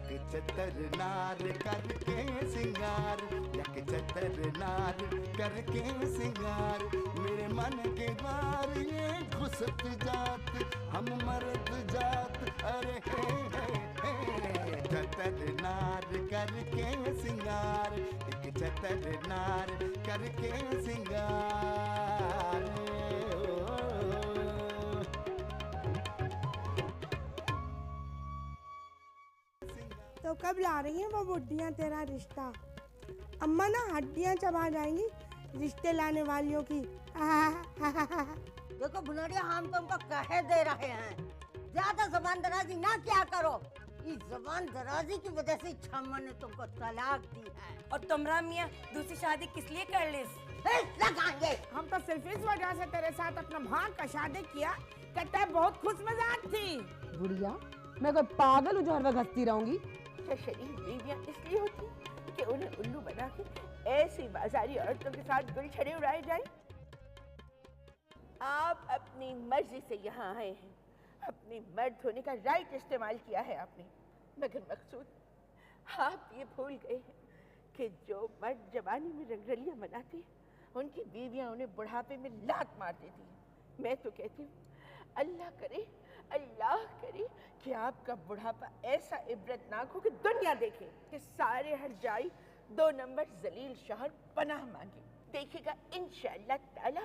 यक चतर नार करके सिंगार, यक चतर नार करके सिंगार, मेरे मन के द्वार ये घुसत जात, हम मर्द जात, अरे हे चतर नार करके सिंगार, एक चतर नार करके सिंगार। तो कब ला रही हैं वो बुढ़ियाँ तेरा रिश्ता? अम्मा ना हड्डियाँ चबा जाएंगी रिश्ते लाने वालियों की। देखो बुनरिया, हम तुमको कहे दे रहे हैं, ज्यादा जबान दराजी ना क्या करो। इस जबान दराजी की वजह से छम्मा ने तुमको तलाक दी है। और तुमरा मियाँ दूसरी शादी किस लिए कर ली? लगाएंगे। हम तो सिर्फ इस वजह से तेरे साथ अपना भाग का शादी किया, कहता है बहुत खुश मजाक थी। बुढ़िया, मैं कोई पागल हूँ जो हर वक्त हंसती रहूंगी? शरीफ बीवियां इसलिए होती कि उन्हें उल्लू बना के ऐसी बाजारी औरतों के साथ गुलछड़े उड़ाए जाएं। आप अपनी मर्जी से यहाँ आए हैं, अपनी मर्द होने का राइट इस्तेमाल किया है आपने, मगर मकसूद आप ये भूल गए हैं कि जो मर्द जवानी में रंगरलियाँ मनाती है, उनकी बीवियां उन्हें बुढ़ापे में लात मार देती है। मैं तो कहती हूँ अल्लाह करे कि आपका बुढ़ापा ऐसा इबरतनाक हो कि दुनिया देखे कि सारे हरजाई 2 नंबर जलील शहर पनाह मांगे। देखिएगा इंशाअल्लाह ताला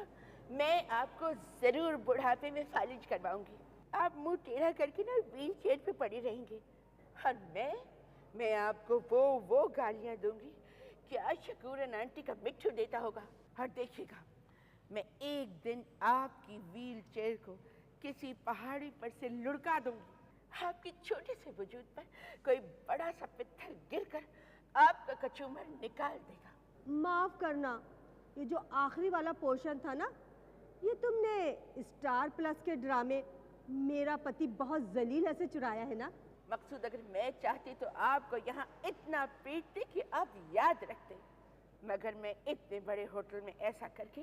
मैं आपको जरूर बुढ़ापे में फालिज करवाऊंगी। आप मुंह टेढ़ा करके ना व्हील चेयर पे पड़े रहेंगे और मैं आपको वो गालियां दूंगी क्या शकूरन आंटी का मिट्ठू देता होगा। और देखिएगा मैं एक दिन आपकी व्हील चेयर को किसी पहाड़ी पर से लुढ़का दूंगी। आपके छोटे से वजूद पर कोई बड़ा सा पत्थर गिरकर आपका कचूमर निकाल देगा। माफ करना, ये जो आखिरी वाला पोर्शन था ना, ये तुमने स्टार प्लस के ड्रामे मेरा पति बहुत जलील ऐसे चुराया है ना? मकसूद अगर मैं चाहती तो आपको यहाँ इतना पीटती कि आप याद रखते, मगर मैं इतने बड़े होटल में ऐसा करके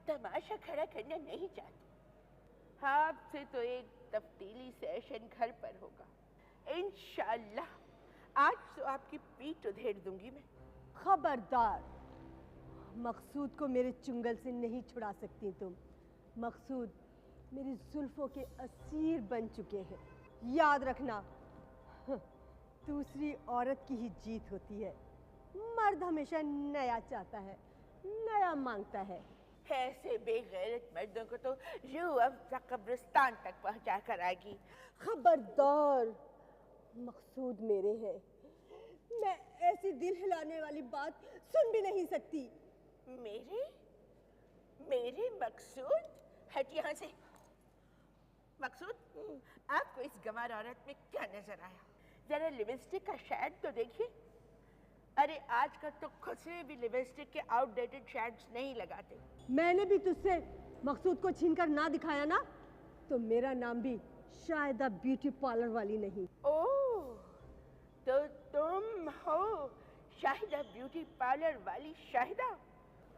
तमाशा खड़ा करना नहीं चाहती। आपसे तो एक तफ्तीली सेशन घर पर होगा इंशाअल्लाह। आज तो आपकी पीठ उधेड़ दूंगी मैं। खबरदार, मकसूद को मेरे चुंगल से नहीं छुड़ा सकती तुम। मकसूद मेरी जुल्फों के असीर बन चुके हैं। याद रखना, दूसरी औरत की ही जीत होती है। मर्द हमेशा नया चाहता है, नया मांगता है। ऐसे बेगैरत मर्दों को तो रूह अफ़ज़ा कब्रिस्तान तक पहुंचा कर आएगी। खबरदार, मकसूद मेरे हैं, मैं ऐसी दिल हिलाने वाली बात सुन भी नहीं सकती। मेरे मकसूद, हट यहाँ से। मकसूद, आपको इस गंवार औरत में क्या नजर आया? जरा लिपस्टिक का शेड तो देखिए। अरे आजकल तो खुद से भी लिपस्टिक के आउटडेटेड शेड्स नहीं लगाते। मैंने भी तुझसे मकसूद को छीनकर ना दिखाया ना, तो मेरा नाम भी शायदा ब्यूटी पार्लर वाली नहीं। ओह, तो तुम हो शाहिदा ब्यूटी पार्लर वाली शाहिदा।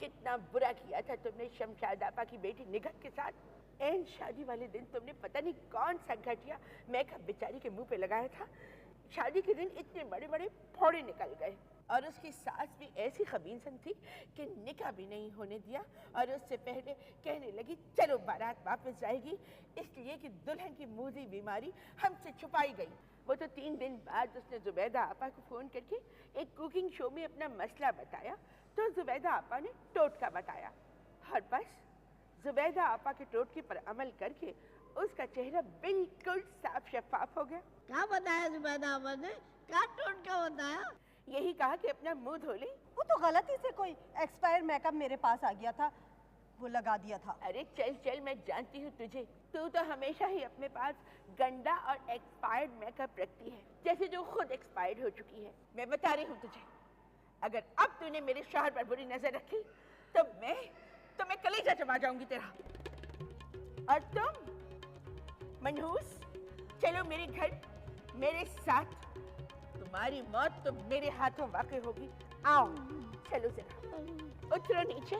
कितना बुरा किया था तुमने शमशाद आपा की बेटी निगहत के साथ। एन शादी वाले दिन तुमने पता नहीं कौन सा घटिया मेकअप बेचारी के मुंह पे लगाया था। शादी के दिन इतने बड़े बड़े फोड़े निकल गए और उसकी सास भी ऐसी खबीनसन थी कि निकाह भी नहीं होने दिया और उससे पहले कहने लगी चलो बारात वापस जाएगी, इसलिए कि दुल्हन की मुंहदी बीमारी हमसे छुपाई गई। वो तो 3 दिन बाद उसने जुबैदा आपा को फ़ोन करके एक कुकिंग शो में अपना मसला बताया, तो जुबैदा आपा ने टोटका बताया और बस जुबैदा आपा के टोटके पर अमल करके उसका चेहरा बिल्कुल साफ शफाफ हो गया। क्या बताया जुबैदा आपा ने? क्या टोटका बताया? यही कहा कि अपना मुंह धो ले। वो तो गलती से कोई एक्सपायर मेकअप मेरे पास आ गया था, वो लगा दिया था। अरे चल चल, मैं जानती हूँ तुझे, तू तो हमेशा ही अपने पास गंदा और एक्सपायर्ड मेकअप रखती है, जैसे जो खुद एक्सपायर्ड हो चुकी है। मैं बता रही हूँ तुझे, अगर अब तूने मेरे शौहर पर बुरी नजर रखी तो मैं कलेजा चबा जाऊंगी तेरा। और तुम मनहूस, चलो मेरे घर मेरे साथ, तुम्हारी मौत तो मेरे हाथों वाक़ई होगी। आओ चलो जरा, उतरो नीचे।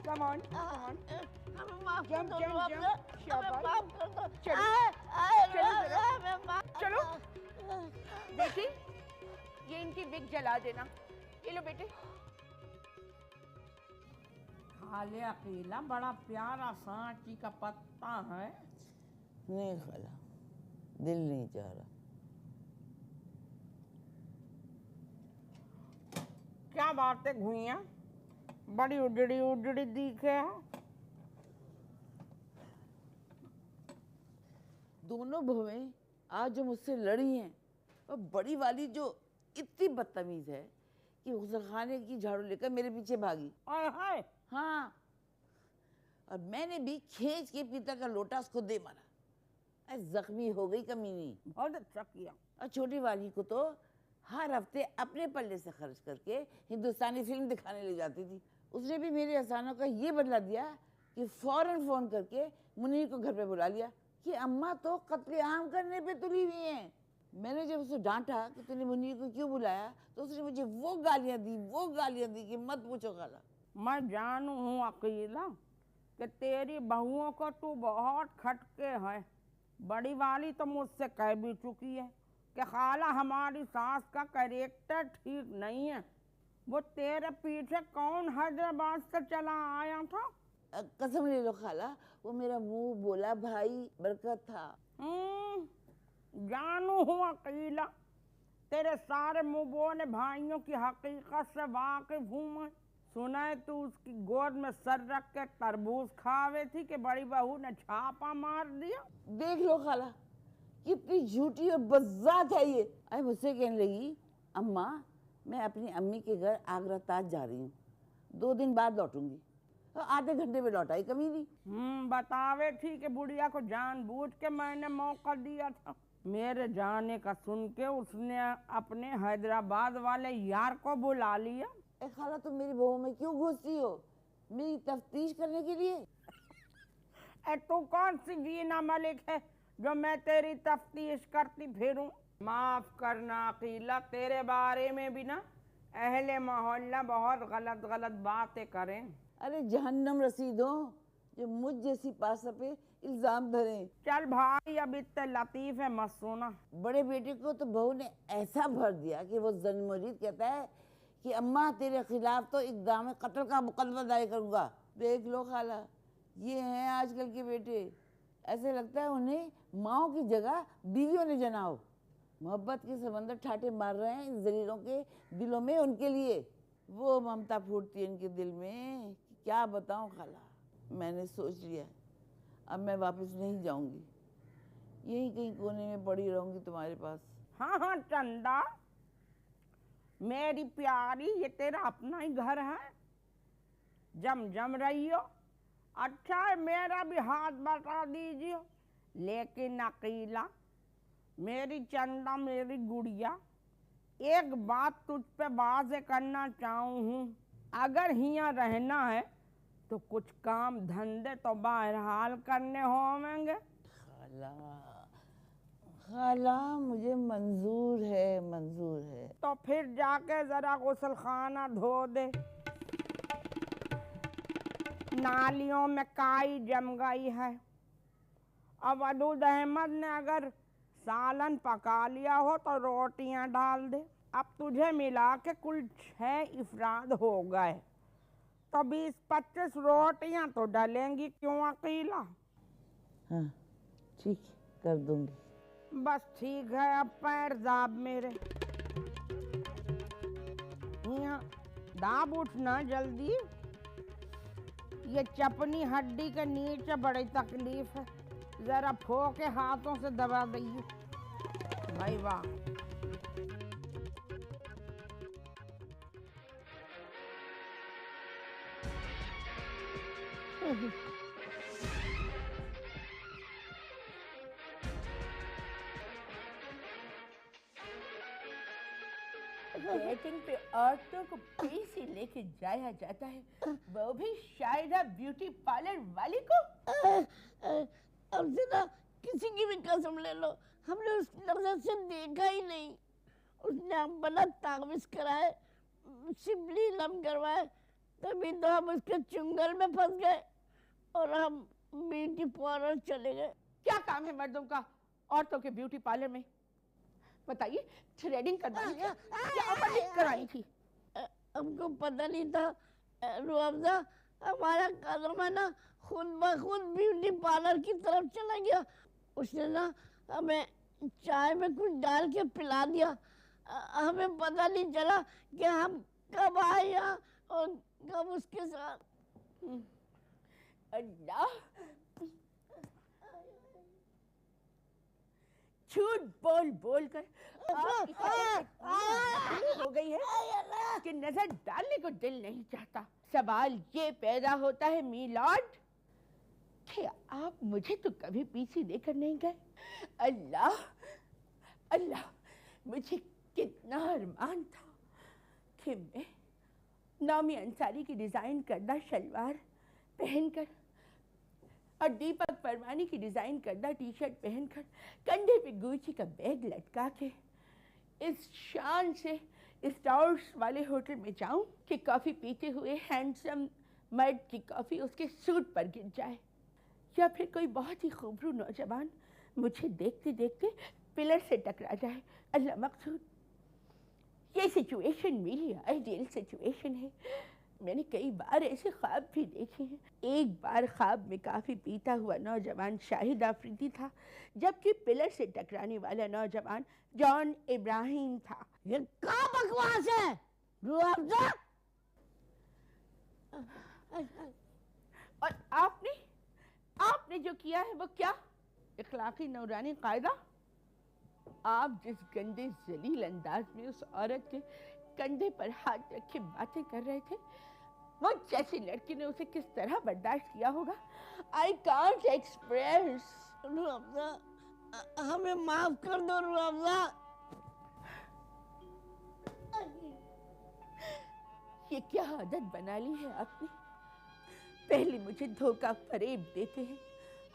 Come on jump jump jump, शाबाश। चलो चलो जरा, चलो। देखी ये इनकी विग जला देना। ये लो बेटे। खा ले अकेला, बड़ा प्यारा सांची का पत्ता है। नहीं खाला, दिल नहीं चाह रहा। क्या बात है घुइया, बड़ी उजड़ी उजड़ी दिखे है। दोनों बहुएं आज जो मुझसे लड़ी हैं, और बड़ी वाली जो इतनी बदतमीज है कि गुसलखाने की झाड़ू लेकर मेरे पीछे भागी। आय हाय। हाँ, और मैंने भी खींच के पीतल का लोटा उसको दे मारा। जख्मी हो गई कमीनी। बहुत अच्छा किया। और छोटी वाली को तो हर हफ्ते अपने पल्ले से खर्च करके हिंदुस्तानी फिल्म दिखाने ले जाती थी। उसने भी मेरे एहसानों का ये बदला दिया कि फौरन फोन करके मुनीर को घर पे बुला लिया कि अम्मा तो कत्लेआम करने पे तुली हुई हैं। मैंने जब उसे डांटा कि तूने मुनीर को क्यों बुलाया, तो उसने मुझे वो गालियां दी कि मत पूछो खाला। मैं जानू हूँ अकेला कि तेरी बहुओं को तू बहुत खटके है। बड़ी वाली तो मुझसे कह भी चुकी है कि खाला हमारी सास का कैरेक्टर ठीक नहीं है। वो तेरे पीछे कौन हैदराबाद से चला आया था? कसम ले लो खाला, वो मेरा मुंह बोला भाई बरकत था। जानू हूँ अकेला, तेरे सारे मुंह बोले भाइयों की हकीकत से वाकिफ हूँ मैं। सुना है तू उसकी गोद में सर रख के तरबूज खावे थी कि बड़ी बहू ने छापा मार दिया। देख लो खाला, कितनी झूठी और बज़ात है ये। अरे मुझसे कहने लगी, अम्मा मैं अपनी अम्मी के घर आगरा ताज जा रही हूँ, 2 दिन बाद लौटूंगी। तो आधे घंटे में लौटाई कमी नहीं। बतावे थी कि बुढ़िया को जानबूझ के मैंने मौका दिया था। मेरे जाने का सुन के उसने अपने हैदराबाद वाले यार को बुला लिया। खाला तुम मेरी बहू में क्यों घुसती हो? मेरी तफ्तीश करने के लिए? तू कौन सी वीना मलिक है जो मैं तेरी तफ्तीश करती फिरूं? माफ करना अकीला, तेरे बारे में भी ना अहले मोहल्ला बहुत गलत गलत बातें करें। अरे जहन्नम रसीदों जो मुझ जैसी पासा पे इल्जाम धरे। चल भाई, अब इतने लतीफ है मत सुना। बड़े बेटे को तो बहू ने ऐसा भर दिया कि वो जन मजीद कहता है कि अम्मा तेरे खिलाफ तो इक़दाम कत्ल का मुकदमा दायर करूँगा। देख लो खाला, ये हैं आजकल के बेटे। ऐसे लगता है उन्हें माओ की जगह बीवियों ने जना हो। मोहब्बत के समंदर ठाटे मार रहे हैं इन जलीलों के दिलों में उनके लिए। वो ममता फूटती है इनके दिल में, क्या बताऊं खाला। मैंने सोच लिया अब मैं वापस नहीं जाऊंगी, यहीं कहीं कोने में पड़ी रहूंगी तुम्हारे पास। हाँ हाँ चंदा मेरी प्यारी, ये तेरा अपना ही घर है, जम जम रही हो। अच्छा है मेरा भी हाथ बटा दीजिए। लेकिन अकेला, मेरी चंदा, मेरी गुड़िया, एक बात तुझ पे वाज़े करना चाहूँ। अगर यहाँ रहना है तो कुछ काम धंधे तो बहरहाल करने होंगे। खाला खाला मुझे मंजूर है। तो फिर जाके जरा गुसलखाना धो दे। नालियों में काई जम गई है। अब अदूद अहमद ने अगर सालन पका लिया हो तो रोटियां डाल दे। अब तुझे मिला के कुल 6 इफराद हो गए, तो 20-25 रोटियां तो डलेंगी क्यों अकेला? हाँ ठीक कर दूंगी। बस ठीक है, अब पैर दाब मेरे। यहाँ दाब उठना जल्दी। ये चपनी हड्डी के नीचे बड़ी तकलीफ है, जरा फो के हाथों से दबा दइए। भाई वाह। डेटिंग पे औरतों को पैसे लेके जाया जाता है, वो भी शायद ब्यूटी पार्लर वाली को। अब से ना किसी की भी कसम ले लो, हमने उस नजर से देखा ही नहीं। उसने हम बना तावीज़ कराए, शिबली लम करवाए, तभी तो हम उसके चुंगल में फंस गए और हम ब्यूटी पार्लर चले गए। क्या काम है मर्दों का औरतों के ब्यूटी पार्लर में? बताइए, थ्रेडिंग करवाई थी या अपडेट कराई थी? हमको पता नहीं था रुआवजा, हमारा कदम है ना खुद ब खुद ब्यूटी पार्लर की तरफ चला गया। उसने ना हमें चाय में कुछ डाल के पिला दिया। हमें पता नहीं चला कि हम कब आए यहाँ और कब उसके साथ। अल्लाह, झूठ बोल बोल कर हो गई है कि नजर डालने को दिल नहीं चाहता। सवाल ये पैदा होता है मीलॉर्ड कि आप मुझे तो कभी पीछे लेकर नहीं गए। अल्लाह अल्लाह, मुझे कितना अरमान था कि मैं नामी अंसारी की डिजाइन करदा शलवार पहनकर और दीपक परवानी की डिजाइन करदा टी शर्ट पहनकर कंधे पे गुची का बैग लटका के इस शान से इस टावर्स वाले होटल में जाऊं कि कॉफी पीते हुए हैंडसम मर्द की कॉफी उसके सूट पर गिर जाए, या फिर कोई बहुत ही खूबरू नौजवान मुझे देखते देखते पिलर से टकरा जाए। अल्लाह मकसूद, ये सिचुएशन मेरी आइडियल सिचुएशन है। मैंने कई बार ऐसे ख्वाब भी देखे हैं। एक बार ख्वाब में काफी पीता हुआ नौजवान शाहिद आफरीदी था, जबकि पिलर से टकराने वाला नौजवान जॉन इब्राहिम था। ये क्या बकवास है रुआवजा? और आपने जो किया है वो क्या? इखलाकी नौरानी कायदा। आप जिस गंदे जलील अंदाज में उस औरत के कंधे पर हाथ रखे बातें कर रहे थे, वो जैसी लड़की ने उसे किस तरह बर्दाश्त किया होगा। I can't express. रुआवजा, हमें माफ कर दो रुआवजा। ये क्या आदत बना ली है आपने? पहले मुझे धोखा फरेब देते हैं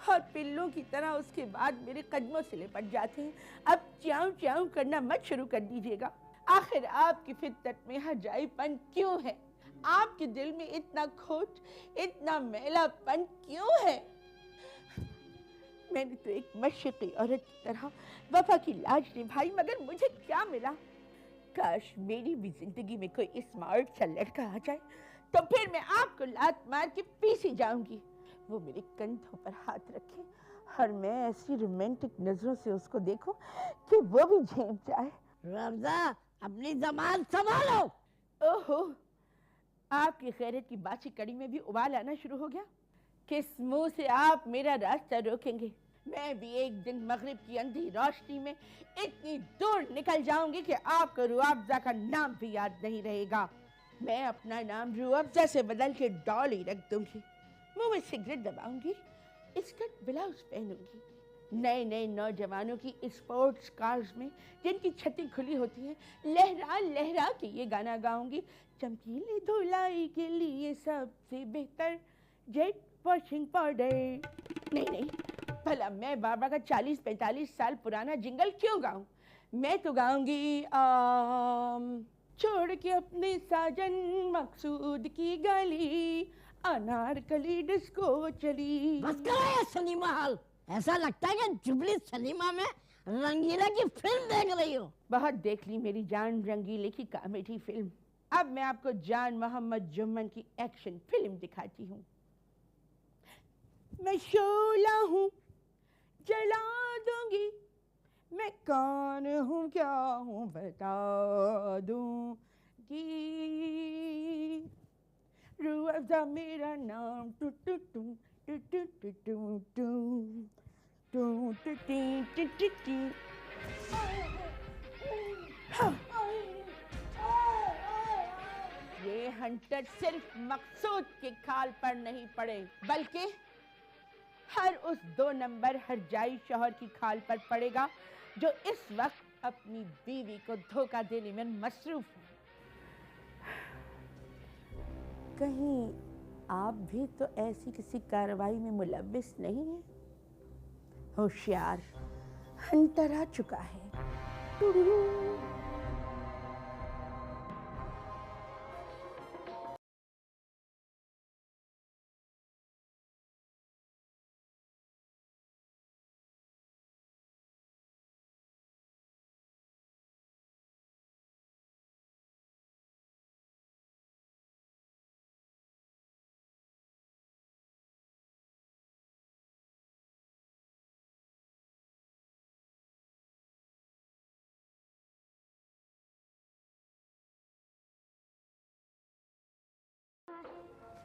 और पिल्लों की तरह उसके बाद मेरे कदमों से लिपट जाते हैं। अब च्याऊ च्याऊ करना मत शुरू कर दीजिएगा। आखिर आपकी फितरत में हजाईपन क्यों है? आपके दिल में इतना खोट, इतना मैलापन क्यों है? मैंने तो एक मशक़ी औरत की तरह वफा की लाज निभाई, मगर मुझे क्या मिला? काश मेरी भी जिंदगी में कोई स्मार्ट सा लड़का आ जाए, तो फिर मैं आपको लात मार के पीछे जाऊंगी। वो मेरे कंधों पर हाथ रखे और मैं ऐसी रोमांटिक नजरों से उसको देखूं कि वो भी झेप जाए। रुआवजा, अपनी ज़बान संभालो। ओहो, आपकी खैरत की बाची कड़ी में भी उबाल आना शुरू हो गया। किस मुंह से आप मेरा रास्ता रोकेंगे? मैं भी एक दिन मगरिब की अंधी रोशनी में इतनी दूर निकल जाऊंगी कि आपको रुआवजा का नाम भी याद नहीं रहेगा। मैं अपना नाम रुआवजा से बदल के डॉली रख दूंगी, मुंह में सिगरेट दबाऊंगी, स्कर्ट ब्लाउज पहनूंगी, नए नए नौजवानों की स्पोर्ट्स कार्स में जिनकी छतें खुली होती हैं लहरा लहरा के ये गाना गाऊंगी। चमकीली धुलाई के लिए सबसे बेहतर जेट वॉशिंग पाउडर। नहीं, भला मैं बाबा का 40-45 साल पुराना जिंगल क्यों गाऊं? मैं तो गाऊंगी छोड़ के अपने साजन मकसूद की गली, अनारकली डिस्को चली। बस करो ये सिनेमा हॉल। ऐसा लगता है कि जुबली सिनेमा में रंगीला की फिल्म देख रही हो। बहुत देख ली मेरी जान रंगीले की कॉमेडी फिल्म। अब मैं आपको जान मोहम्मद जुम्मन की एक्शन फिल्म दिखाती हूँ। मैं शोला हूँ, जला दूंगी, मैं कौन हूँ क्या हूँ बता दूंगी। रुआवजा मेरा नाम, two two two two two two two two two two T T T. ये हंटर सिर्फ मकसूद के खाल पर नहीं पड़े, बल्कि हर उस 2 नंबर हरजाई शौहर की खाल पर पड़ेगा जो इस वक्त अपनी बीवी को धोखा देने में मसरूफ है। कहीं आप भी तो ऐसी किसी कार्रवाई में मुलव्विस नहीं हैं? होशियार, हंटर आ चुका है।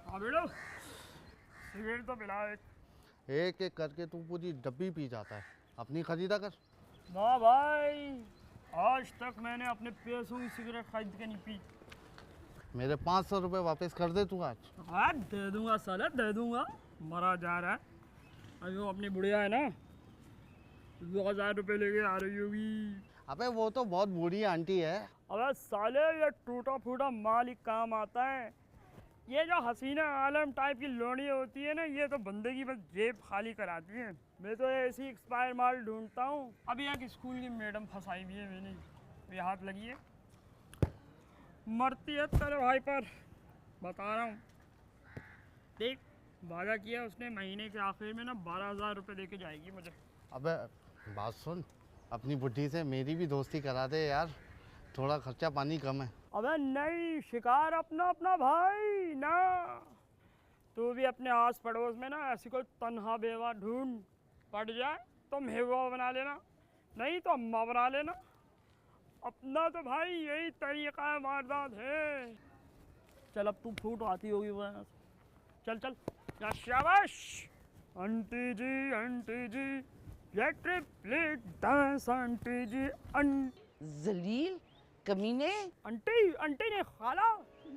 हाँ बेटो, सिगरेट तो पिला एक एक करके तू पूरी डब्बी पी जाता है। अपनी खरीदा कर। ना भाई, आज तक मैंने अपने पैसों की सिगरेट खरीद के नहीं पी। मेरे 500 रुपये वापस कर दे तू आज। हाँ दे दूंगा साला, दे दूंगा। मरा जा रहा है। अभी वो अपनी बुढ़िया है ना, 2000 रुपये लेके आ रही होगी। अबे वो तो बहुत बूढ़ी आंटी है। अबे साले, ये टूटा फूटा माल ही काम आता है। ये जो हसीना आलम टाइप की लोड़ी होती है ना, ये तो बंदे की बस जेब खाली कराती है। मैं तो ऐसी एक्सपायर माल ढूंढता हूँ। अभी एक स्कूल की मैडम फंसाई हुई है मैंने, ये हाथ लगी है, मरती है तेरे भाई पर, बता रहा हूँ। देख, वादा किया उसने, महीने के आखिर में ना 12,000 रुपये दे के जाएगी मुझे। अबे बात सुन, अपनी बुढ़ी से मेरी भी दोस्ती करा दे यार, थोड़ा खर्चा पानी कम है। अबे नहीं, शिकार अपना अपना भाई ना। तू भी अपने आस पड़ोस में ना ऐसी कोई तन्हा बेवा ढूंढ, पड़ जाए तो मेवा बना लेना, नहीं तो अम्मा बना लेना। अपना तो भाई यही तरीका है, वारदात है। चल अब तू फूट आती होगी वहाँ से, चल चल या शाबाश। आंटी जी ये ट्रिपलेट डांस आंटी जी। जलील कमीने, आंटी ने खाला,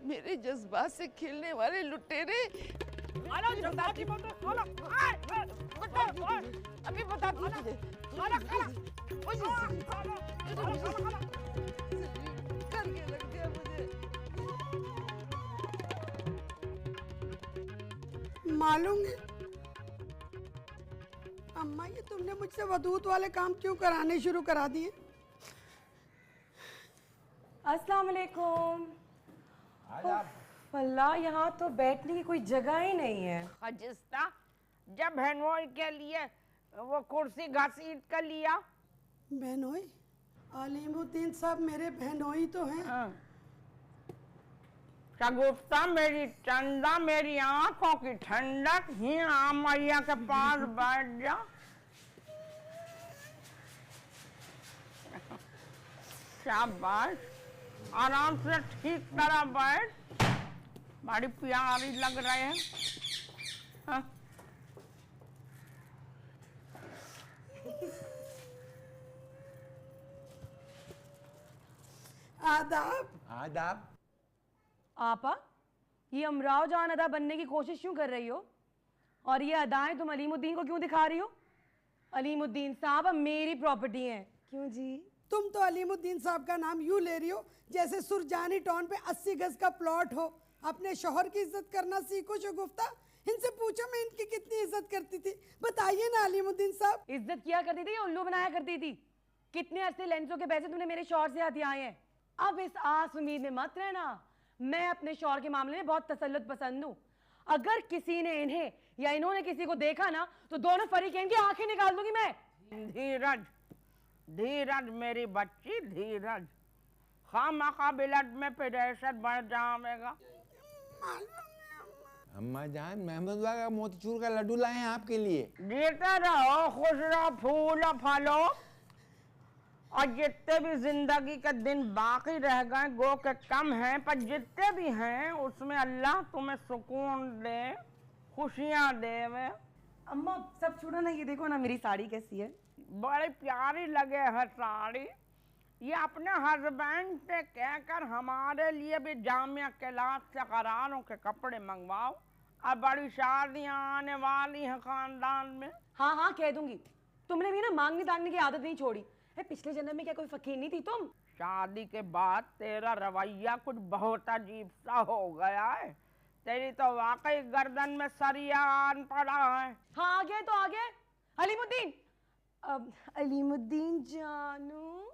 मेरे जज्बात से खेलने वाले लुटेरे। खाला जज्बात की बात है, खाला अभी बताती हूँ तुझे। खाला करके लग गया मुझे। मालूम है अम्मा, ये तुमने मुझसे वदूत वाले काम क्यों कराने शुरू करा दिए? अस्सलाम वालेकुम। अल्लाह, यहाँ तो बैठने की कोई जगह ही नहीं है। खजिस्ता, जब बहनोई के लिए वो कुर्सी घसीट कर लिया। बहनोई? अलीमुद्दीन साहब मेरे बहनोई तो हैं। शगुफ्ता मेरी चंदा, मेरी आंखों की ठंडक, ही मैया के पास बैठ जा। शाबाश, आराम से ठीक तरह बैठ, बड़ी प्यारी लग रहे हैं। हाँ? आदाब। आदाब। आपा, ये अमराव जान अदा बनने की कोशिश क्यों कर रही हो? और ये अदाएं तुम अलीमुद्दीन को क्यों दिखा रही हो? अलीमुद्दीन साहब अब मेरी प्रॉपर्टी हैं। क्यों जी? तुम तो अलीमुद्दीन साहब का नाम यूं ले रही हो जैसे सुरजानी टाउन पे 80 गज का प्लॉट हो। अपने शोहर की इज्जत करना सीखो शगुफ्ता। इनसे पूछो मैं इनकी कितनी इज्जत करती थी, बताइए ना अलीमुद्दीन साहब। इज्जत किया करती थी या उल्लू बनाया करती थी? कितने अरसे लेंसों के पैसे तुमने मेरे शौहर से हाथ आए हैं। अब इस आस उम्मीद में मत रहना, मैं अपने शौहर के मामले में बहुत तसल्लुत पसंद हूँ। अगर किसी ने इन्हें या इन्होंने किसी को देखा ना तो दोनों फरीकैन की आंखें निकाल दूंगी मैं। धीरज धीरज मेरी बच्ची, धीरज। खामखा ब्लड में प्रेशर बढ़ जाएगा। अम्मा जान, महमूदवा का मोतीचूर का लड्डू लाए हैं आपके लिए। जीते रहो, खुश रहो, फूलो फलो। और जितने भी जिंदगी के दिन बाकी रह गए, गो के कम हैं, पर जितने भी हैं उसमें अल्लाह तुम्हें सुकून दे, खुशियाँ देवे। अम्मा सब छोड़ो ना, ये देखो ना मेरी साड़ी कैसी है। बड़ी प्यारी लगे है साड़ी। ये अपने हस्बैंड से कहकर हमारे लिए भी जामिया क्लास से करारों के कपड़े मंगवाओ। अब बड़ी शादियाँ आने वाली हैं खानदान में। हाँ हाँ कह दूंगी। तुमने भी ना मांगने तांगने की आदत नहीं छोड़ी है। पिछले जन्म में क्या कोई फकीर नहीं थी तुम? शादी के बाद तेरा रवैया कुछ बहुत अजीब सा हो गया है। तेरी तो वाकई गर्दन में सरिया आन पड़ा है। हाँ आ गया तो आ गया। अलीमुद्दीन, अलीमुद्दीन जानू,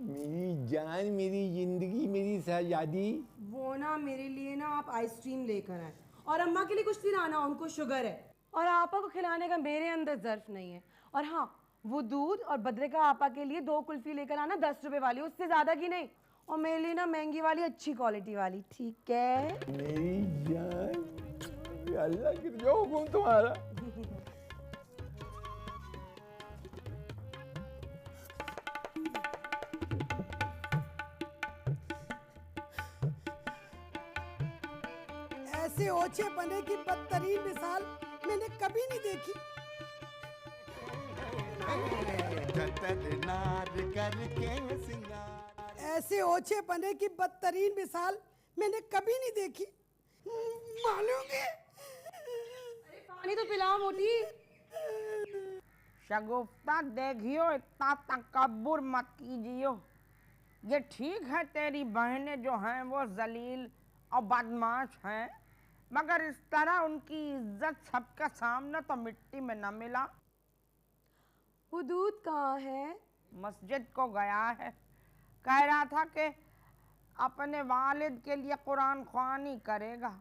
मेरी जान, मेरी जिंदगी, मेरी शहजादी। वो ना मेरे लिए ना आप आइसक्रीम लेकर आए, और अम्मा के लिए कुछ भी लाना, उनको शुगर है, और आपा को खिलाने का मेरे अंदर ज़र्फ नहीं है। और हाँ, वो दूध और बदरे का आपा के लिए 2 कुल्फी लेकर आना 10 रुपए वाली, उससे ज़्यादा की नहीं। और मेरे लिए ना महंगी वाली, अच्छी क्वालिटी वाली, ठीक है? मेरी जान, अल्लाह की जो हुक्म तुम्हारा। ओछे पने की बदतरीन मिसाल मैंने कभी नहीं देखी। छतर नार करके सिंगार। ऐसे ओछे पने की बदतरीन मिसाल मैंने कभी नहीं देखी। मालूंगी। पानी तो पिलाओ मोटी। शगुफ्ता देखियो, इतना तकब्बुर मत कीजियो। ये ठीक है तेरी बहनें जो हैं वो जलील और बदमाश हैं, मगर इस तरह उनकी इज्जत सबके सामने तो मिट्टी में न मिला। हुदूद कहाँ है? मस्जिद को गया है, कह रहा था कि अपने वालिद के लिए कुरान ख्वानी करेगा।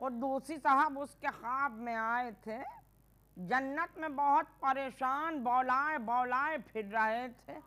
और दूसरी साहब उसके ख्वाब में आए थे, जन्नत में बहुत परेशान बौलाए बौलाए फिर रहे थे।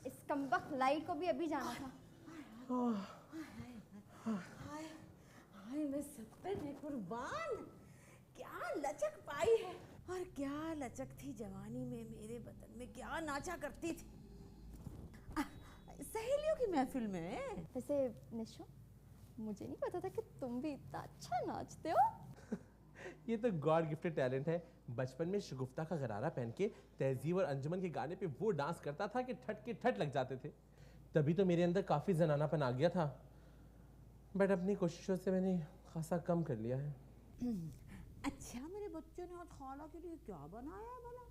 इस कमबख्त लाइट को भी अभी जाना था। हाय मैं सब पे मैं कुर्बान। क्या लचक पाई है, और क्या लचक थी जवानी में मेरे बदन में, क्या नाचा करती थी सहेलियों की महफिल में। वैसे निशो, मुझे नहीं पता था कि तुम भी इतना अच्छा नाचते हो। ये तो गॉड गिफ्टेड टैलेंट है। बचपन में शगुफ्ता का गरारा पहन के तहजीब और अंजुमन के गाने पे वो डांस करता था कि ठट के ठट लग जाते थे। तभी तो मेरे अंदर काफ़ी जनानापन आ गया था, बट अपनी कोशिशों से मैंने खासा कम कर लिया है। अच्छा, मेरे बच्चों ने आज खाला के लिए क्या बनाया है भला?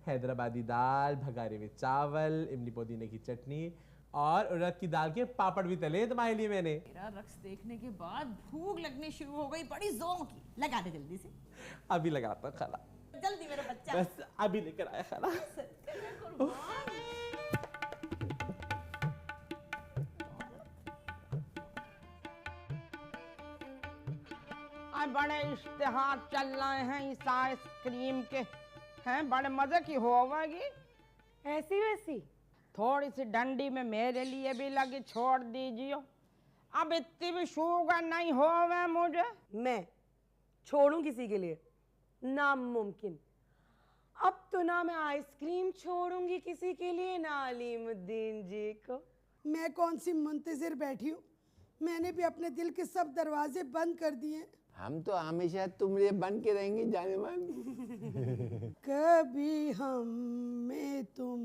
हैदराबादी दाल, भगारे में चावल, इमली पुदीने की चटनी और उड़द की दाल के पापड़ भी तले तुम्हारे लिए मैंने। मेरा रक्स देखने के बाद भूख लगनी शुरू हो गई बड़ी जोरों की। लगा दे जल्दी से। अभी लगाता खाला। जल्दी मेरा बच्चा। बस अभी लेकर आया खाला। आज बड़े इश्तिहार चल रहे हैं इस आइसक्रीम के, हैं बड़े मजे की होगी। ऐसी वैसी थोड़ी सी डंडी में मेरे लिए भी लगी, छोड़ दीजिए। अब इतनी भी शुगर नहीं होवे मुझे। मैं छोड़ूं किसी के लिए? नामुमकिन। अब तो ना मैं आइसक्रीम छोड़ूंगी किसी के लिए, ना अलीमुद्दीन जी को। मैं कौन सी मुंतजिर बैठी हूँ, मैंने भी अपने दिल के सब दरवाजे बंद कर दिए। हम तो हमेशा तुम्हारे बन के रहेंगे जाने मन। कभी हम में तुम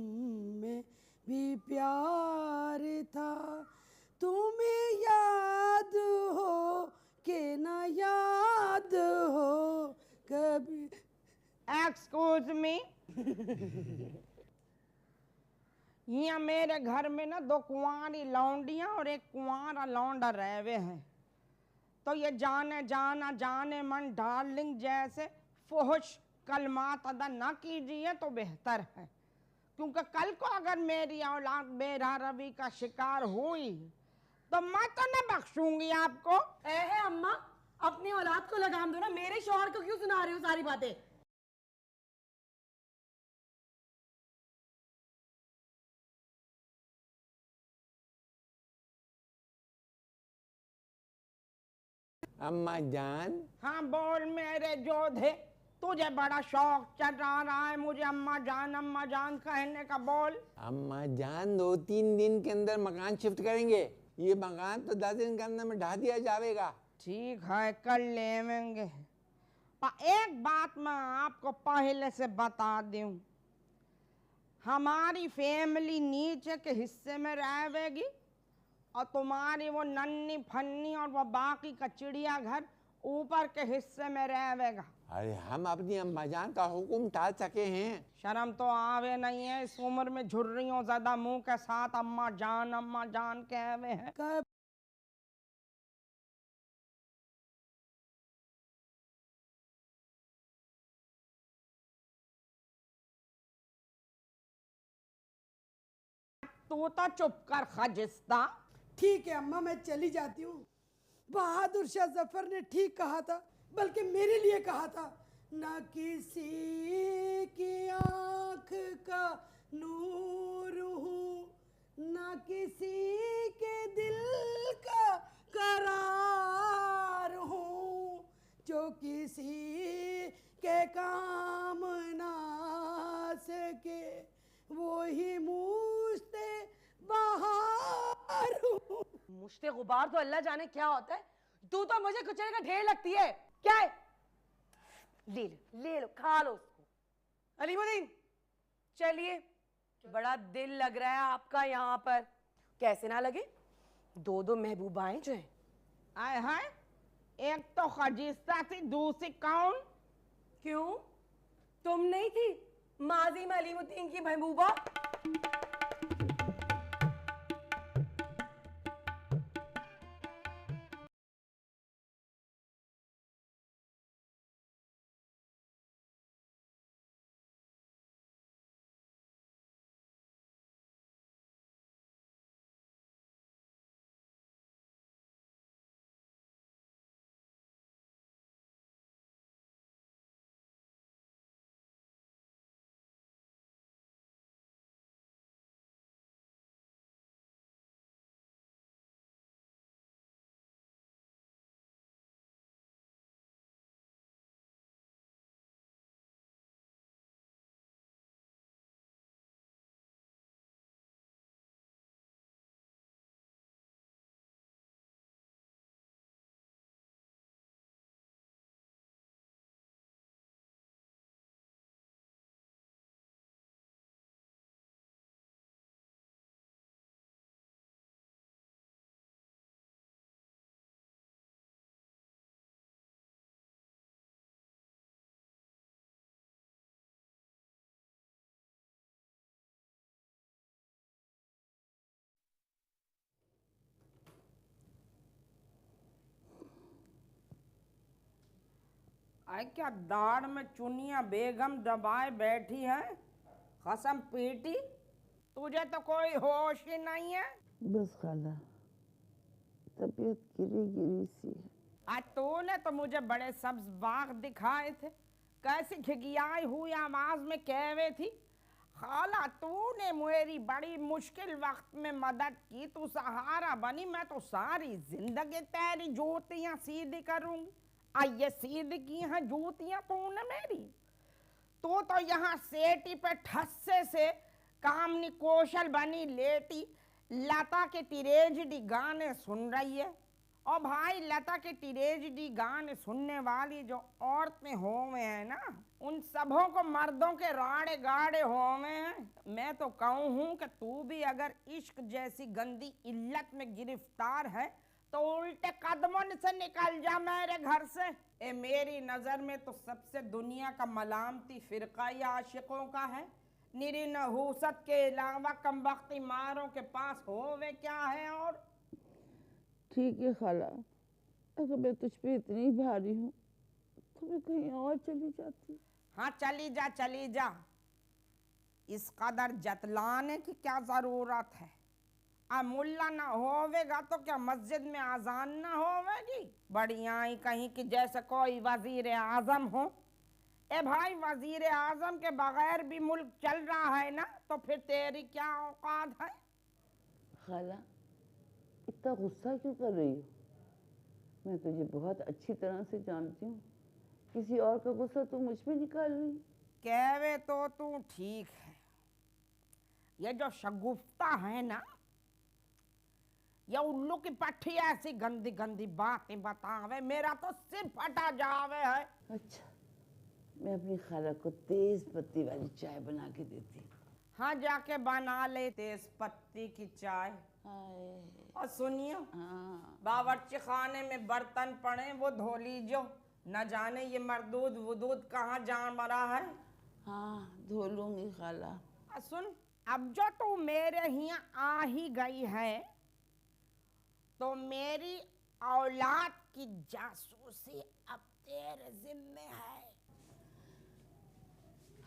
में भी प्यार था, तुम्हें याद हो के ना याद हो कभी। Excuse me. यहाँ मेरे घर में ना 2 कुंवारी लौंडियाँ और एक कुंवारा लौंडा रहे हुए हैं, तो ये जाने जाना जाने मन डार्लिंग जैसे फुहश कलमात अदा ना कीजिए तो बेहतर है, क्योंकि कल को अगर मेरी औलाद बेरा रवि का शिकार हुई तो मैं तो न बख्शूंगी आपको। है अम्मा, अपनी औलाद को लगाम दो ना, मेरे शौहर को क्यों सुना रहे हो सारी बातें? अम्मा जान। हाँ बोल मेरे जोधे, तुझे बड़ा शौक चढ़ रहा है मुझे अम्मा जान कहने का, बोल। अम्मा जान 2-3 दिन के अंदर मकान शिफ्ट करेंगे, ये मकान तो 10 दिन के अंदर में ढा दिया जाएगा। ठीक है कर लेंगे। एक बात मैं आपको पहले से बता दूं, हमारी फैमिली नीचे के हिस्से में रहेगी और तुम्हारी वो नन्ही फन्नी और वो बाकी का चिड़िया घर ऊपर के हिस्से में रहेगा। अरे हम अपनी अम्मा जान का हुक्म टाल सके हैं। शर्म तो आवे नहीं है, इस उम्र में झुर्रियों ज्यादा मुंह के साथ अम्मा जान कहवे हैं। तू तो चुप कर खजिस्ता। ठीक है अम्मा, मैं चली जाती हूँ। बहादुर शाह जफर ने ठीक कहा था, बल्कि मेरे लिए कहा था, ना किसी की आंख का नूर हूँ, ना किसी के दिल का करार हूँ, जो किसी के काम ना सके वो ही मुझते बहार हूँ। मुश्ते गुबार तो अल्लाह जाने क्या होता है, तू तो मुझे कुचले का ढेर लगती है। क्या है? ले लो खा लो उसको। अलीमुद्दीन चलिए, बड़ा दिल लग रहा है आपका यहाँ पर। कैसे ना लगे, 2 महबूबाएं जो हैं। आए हाय, एक तो खजीस्ता थी, दूसरी कौन? क्यों, तुम नहीं थी माजी में अलीमुद्दीन की महबूबा? आए क्या दाढ़ में चुनिया बेगम दबाए बैठी है, कसम पीटी, तुझे तो कोई होश ही नहीं है। बस खाला, तबीयत गिरी सी है। आज तूने तो मुझे बड़े सब्ज बाग दिखाए थे, कैसी घिघियाई हुई आवाज में कहवे थी, खाला तूने मेरी बड़ी मुश्किल वक्त में मदद की, तू सहारा बनी, मैं तो सारी जिंदगी तेरी जूतियां सीधी करूंगी। ये सीधी की हैं जूतियां तूने मेरी। तू तो यहाँ सेटी पे ठस्से से कामनी कौशल बनी लेटी लता के टिरेजडी गाने सुन रही है। और भाई लता के टिरेजडी गाने सुनने वाली जो औरतें होवे हैं ना, उन सबों को मर्दों के राड़े गाड़े होवे हैं। मैं तो कहूँ हूँ कि तू भी अगर इश्क जैसी गंदी इल्लत में गिरफ्तार है तो उल्टे कदमों से निकल जा मेरे घर से। मेरी नजर में तो सबसे दुनिया का मलामती फिरका ही आशिकों का है। निरी नहूसत के अलावा कमबख्ती मारों के पास होवे क्या है। और ठीक है खाला, अगर मैं तुझ पे इतनी भारी हूँ तो मैं कहीं और चली जाती। हाँ चली जा, इस कदर जतलाने की क्या जरूरत है। मुल्ला ना होवेगा तो क्या मस्जिद में आजान ना होवेगी। बढ़िया ही कहीं कि जैसे कोई वजीर आजम हो। भाई वजीर आजम के बगैर भी मुल्क चल रहा है ना, तो फिर तेरी क्या औकात है। खाला इतना गुस्सा क्यों कर रही हो? मैं तुझे बहुत अच्छी तरह से जानती हूँ, किसी और का गुस्सा तू मुझ पे निकाल रही। कहवे तो तू ठीक है, ये जो शगुफ्ता है ना, ये उल्लू की पट्टी ऐसी गंदी गंदी बातें बतावे, मेरा तो सिर फटा जावे है। अच्छा, मैं अपनी खाला को तेज पत्ती वाली चाय बना के देती। हाँ, जाके बना ले तेज पत्ती की चाय। और सुनियो, बावर्ची खाने में बर्तन पड़े वो धो लीजो, न जाने ये मरदूद वदूद कहाँ जा मरा है। हाँ, धो लूंगी खाला। सुन, अब जो तू मेरे यहाँ आ ही गई है, तो मेरी औलाद की जासूसी अब तेरे जिम्मे है।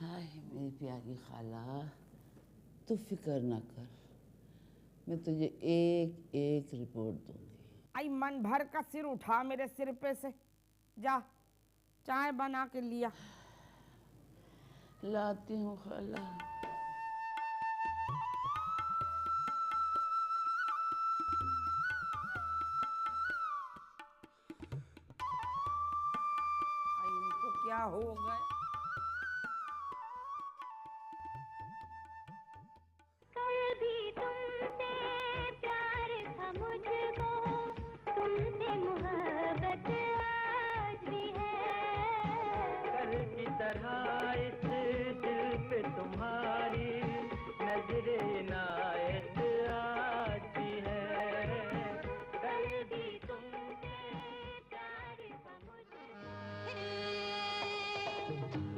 हाय मेरी प्यारी खाला, तू फिक्र ना कर, मैं तुझे एक एक रिपोर्ट दूंगी। आई मन भर का सिर उठा मेरे सिर पे से। जा चाय बना के लिया। लाती हूँ खाला। इनको क्या हो गया? कभी तुमसे प्यार था मुझको, तुमसे मोहब्बत आज भी है। कल की तरह इस दिल पे तुम्हारी नजर इनायत आज भी है। कल भी तुमसे प्यार था मुझको।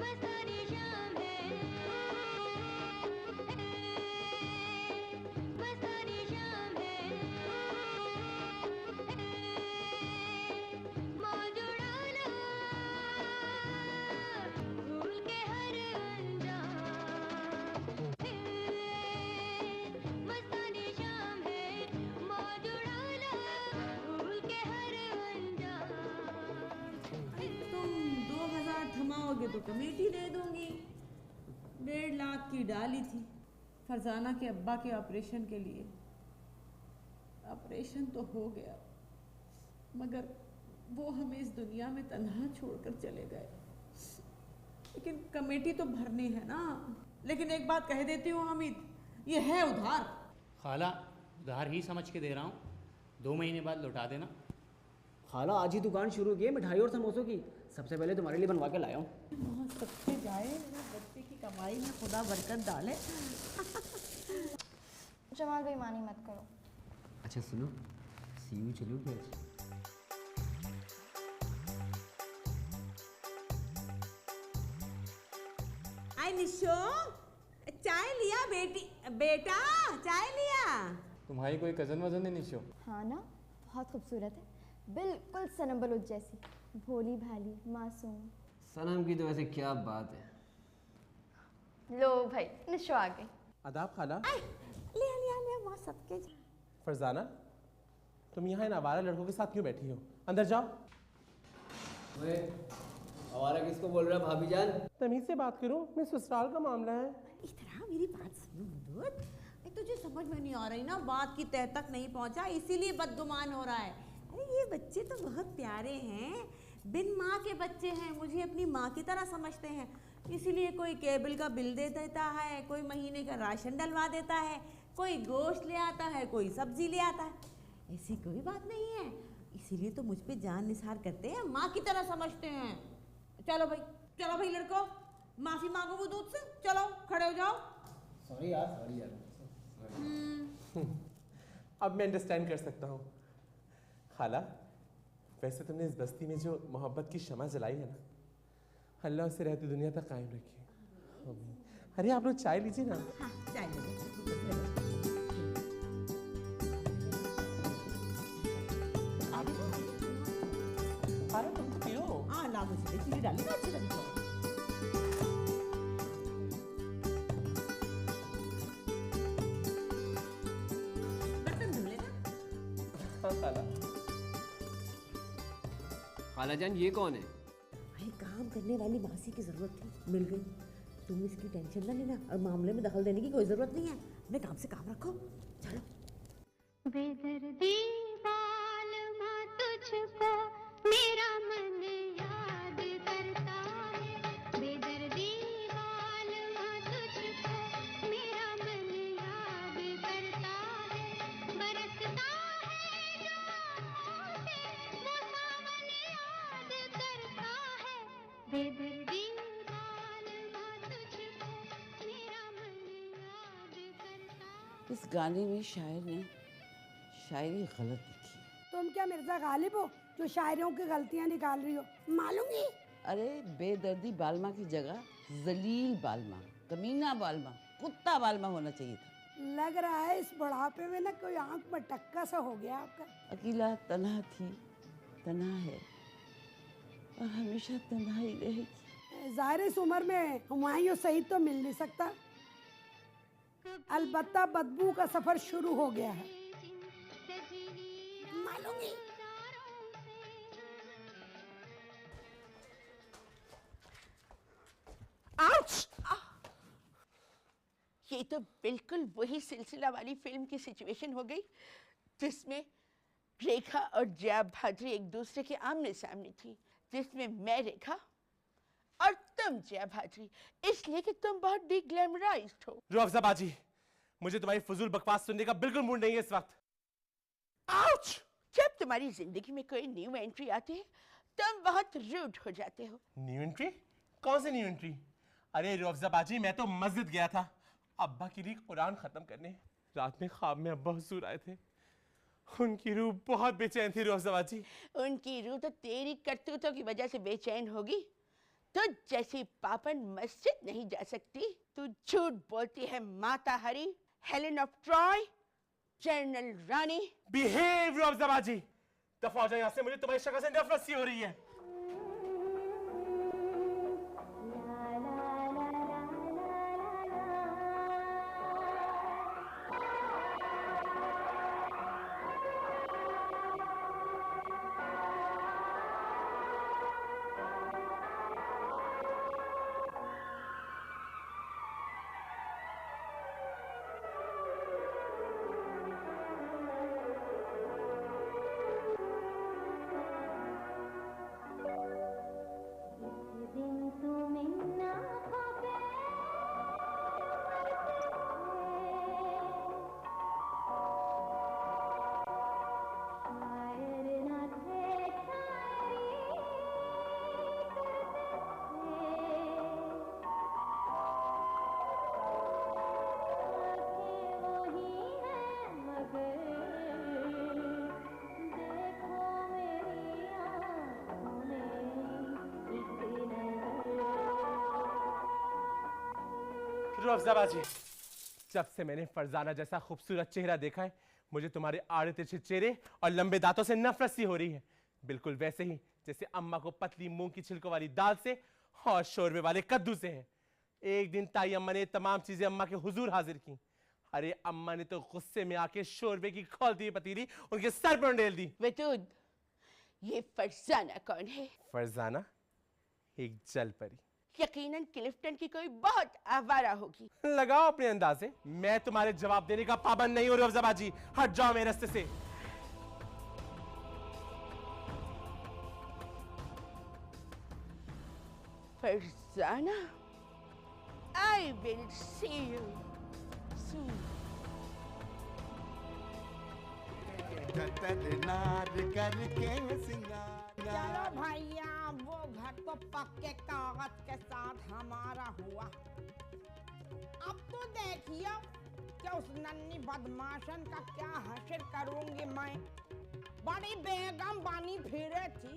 मस्तानी शाम है, मस्तानी शाम है, मौज उड़ाना भूल के हर अंजाम। मस्तानी शाम है, मौज उड़ाना भूल के हर अंजाम। तुम 2000 थमाओगे तो कमेटी दे दूंगी। 1.5 लाख की डाली थी फरजाना के अब्बा के ऑपरेशन के लिए। ऑपरेशन तो हो गया, मगर वो हमें इस दुनिया में तन्हा छोड़कर चले गए। लेकिन कमेटी तो भरनी है ना। लेकिन एक बात कह देती हूँ हामिद, ये है उधार। खाला, उधार ही समझ के दे रहा हूँ, 2 महीने बाद लौटा देना। खाला, आज ही दुकान शुरू की है मिठाई और समोसों की, सबसे पहले तुम्हारे लिए बनवा के लाया हूँ। वहाँ सबसे जाए, मेरे बच्चे की कमाई में खुदा बरकत डाले। जमाल बेईमानी मत करो। अच्छा सुनो, सीयू चलोगे आज? आई निशो, चाय लिया बेटी? बेटा चाय लिया? तुम्हारी कोई कजन वजन है निशो? हाँ ना, बहुत खूबसूरत है, बिल्कुल सनम बलूच जैसी, भोली भाली मासूम। सनम की तो वैसे क्या बात है। लो भाई, निशो आ गई। आदाब खाला। लिया लिया लिया, वहाँ सबके। फरजाना, तुम यहाँ इन आवारा लड़कों के साथ क्यों बैठी हो? अंदर जाओ। ओए, आवारा किसको बोल रहा है भाभी जान? तमीज से बात करो, मैं ससुराल का मामला है। इतना मेरी बात सुनो मुदत, तुझे समझ में नहीं आ रही ना, बात की तह तक नहीं पहुंचा, इसीलिए बदगुमान हो रहा है। अरे ये बच्चे तो बहुत प्यारे हैं, बिन माँ के बच्चे हैं, मुझे अपनी माँ की तरह समझते हैं, इसीलिए कोई केबल का बिल दे देता है, कोई महीने का राशन डलवा देता है, कोई गोश्त ले आता है, कोई सब्जी ले आता है। ऐसी कोई बात नहीं है, इसीलिए तो मुझ पे जान निसार करते हैं, माँ की तरह समझते हैं। चलो भाई लड़को, माफी मांगो वो दूध से, चलो खड़े हो जाओ। सॉरी यार, सॉरी यार। अब मैं अंडरस्टैंड कर सकता हूँ। खाला, वैसे तुमने इस बस्ती में जो मोहब्बत की शमा जलाई है ना, अल्लाह उसे रहती दुनिया तक कायम रखे। अरे आप लोग चाय लीजिए ना। हाँ, चाय लीजिए। अरे तुम तो पियो। हाँ ला, मुझे चीनी डाली ना अच्छी लगी। खाला जान, ये कौन है? भाई काम करने वाली मासी की जरूरत थी, मिल गई। तुम इसकी टेंशन ना लेना और मामले में दखल देने की कोई जरूरत नहीं है, अपने काम से काम रखो। चलो। बेदर्दी बाल माँ तुझको तुझको मेरा मन याद करता है बेदर्दी वालमा तुझको मेरा मन याद करता है बरसता है जो आँखों से वो सावन याद करता है बेदर्दी वालमा तुझको मेरा मन याद करता है। इस गाने में शायर ने शायरी गलत लिखी। तुम क्या मिर्जा गालिब हो जो शायरों की गलतियां निकाल रही हो? मालूंगी। अरे बेदर्दी बालमा की जगह जलील बालमा, कमीना बालमा, कुत्ता बालमा होना चाहिए था। लग रहा है इस बुढ़ापे में ना कोई आंख में टक्का सा हो गया आपका। अकेला तन्हा थी, तन्हा है और हमेशा तन्हा ही रहेगी। जाहिर इस उम्र में हुमायूं सईद तो मिल नहीं सकता। अलबत्ता बदबू का सफर शुरू हो गया है। मालूंगी। आउच! ये तो बिल्कुल वही सिलसिला वाली फिल्म की सिचुएशन हो गई जिसमें रेखा और जया भाद्री एक दूसरे के आमने सामने थी, जिसमें मैं रेखा और तुम जया भाद्री, इसलिए कि तुम बहुत डिग्लैमराइज्ड हो। रुअफ़ज़ा बाजी, मुझे तुम्हारी फजूल बकवास सुनने का बिल्कुल मूड नहीं है इस वक्त। आउच! जब तुम्हारी जिंदगी में कोई न्यू एंट्री आती है तुम बहुत रूड हो जाते हो। New entry? कौन सी न्यू एंट्री? अरे रुअफ़ज़ा बाजी, मैं तो मस्जिद गया था अब्बा के लिए कुरान खत्म करने। रात में ख्वाब में अब्बा हुजूर आए थे। उनकी रूह बहुत बेचैन थी रुअफ़ज़ा बाजी। उनकी रूह तो तेरी करतूतों की वजह से बेचैन होगी। तो जैसी पापन मस्जिद नहीं जा सकती, तू झूठ बोलती है Mata Hari, Helen of Troy, general Rani. Behave Roohafza बाजी, दफा हो जाए यहाँ से, मुझे तुम्हारी शक्ल से नफरत सी हो रही है। रुअफ़ज़ा बाजी, जब से मैंने फरजाना जैसा खूबसूरत चेहरा देखा है, मुझे तुम्हारे आड़े तिरछे चेहरे और लंबे दांतों से नफरत सी हो रही है। बिल्कुल वैसे ही जैसे अम्मा को पतली मूंग की छिलकों वाली दाल से और शोरबे वाले कद्दू से है। एक दिन ताई अम्मा ने तमाम चीजें अम्मा के हुजूर हाजिर की। अरे अम्मा ने तो गुस्से में आके शोरबे की खौलती हुई पतीली उनके सर पर उंडेल दी। वतूद, ये फरजाना कौन है? फरजाना एक जल परी। यकीनन क्लिफ्टन की कोई बहुत आवारा होगी। लगाओ अपने अंदाजे, मैं तुम्हारे जवाब देने का पाबंद नहीं हो रुअफ़ज़ा बाजी। हट जाओ मेरे रास्ते से। Farzana, I will see you soon. नार करके सिंगार। चलो भैया, वो घर तो पक्के कागज के साथ हमारा हुआ। अब तो देखियो कि उस नन्ही बदमाशन का क्या हश्र करूंगी मैं। बड़ी बेगम बनी फिरे थी,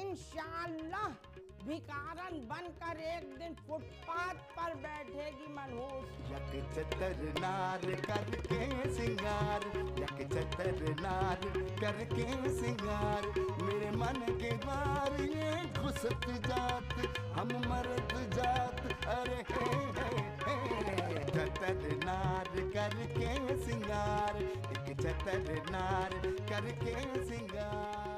इंशाअल्लाह भिखारन बनकर एक दिन फुटपाथ पर बैठेगी मनहूस। यक चतर नार करके सिंगार, यक चतर नार करके सिंगार। मेरे मन के द्वार ये घुसत जात, हम मर्द जात। अरे हे चतर नार करके सिंगार, एक चतर नार करके सिंगार।